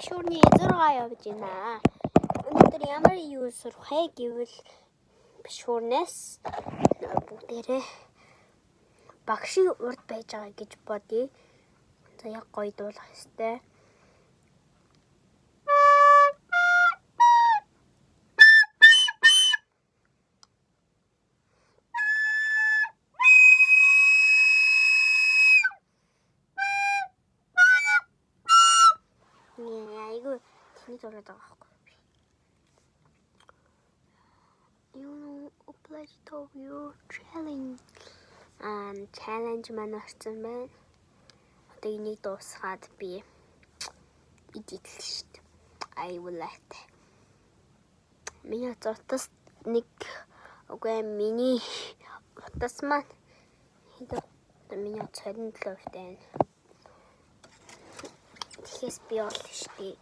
Бишүүрний 6 явж байна. Өнөөдөр ямар юу сурах вэ гэвэл бишүүрнээс бүгдээрээ багшийн урд байж байгаа гэж бодъё. За яг гоё дуулах ёстой. Айгу тэний дуулаад байгаа байхгүй. You apply to your challenge. Challenge маань орсон байна. Одоо энийг дуусгаад би идэлээ шүү дээ. I will let. Миний зуртас нэг үгүй миний утас маань хэд миний 27% байна. Тэхээс би бол шүү дээ.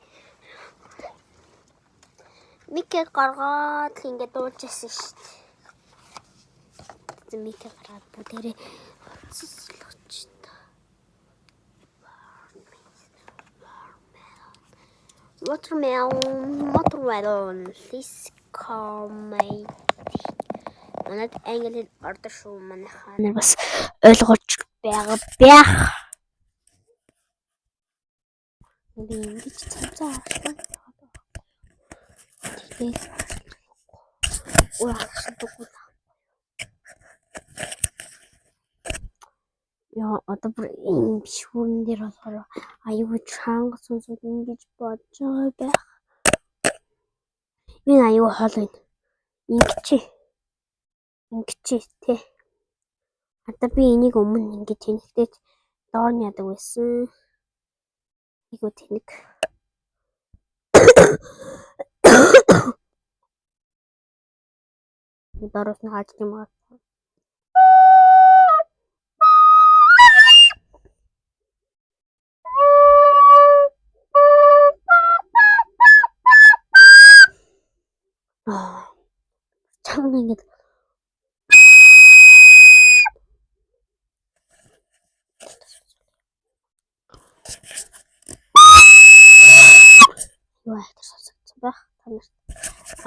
Микээ гаргаад ингэ дуужсэн шүү дээ. Микээ гаргаад бүгдээрээ цэцлэгч та. Watermelon. This come. Манайд англи ордог шүү манайхаа. Нар бас ойлгож байгаа бях. Ингэж цаацаа авсан. Тэгээд яа одоо энэ бишүүрэн дээр болохоор аюу чанга сонсоод ингэж бодож байгаа байх. Энэ аюу хоол байна. Ингэчээ те. Одоо би энийг өмнө ингэ тэнхтэй доор нь яадаг байсан. Айгу тэнэг. Дороос нь хааж юм аа. Чанга ингэ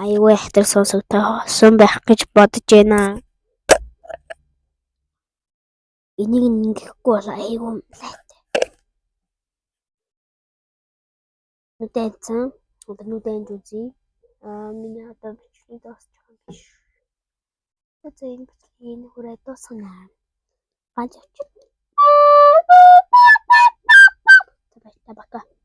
Аюу ихтер сонсогдсон байх гэж бодож байна. Энийг ингэхгүй бол аюу лайтай. Нүдэнцэн, нүдэнж үзье. Миний одоо бичлэг дуусч байгаа юм биш. За энэ бичлэгийг хүрээд дуусгана. Ганц очив. За баярлалаа.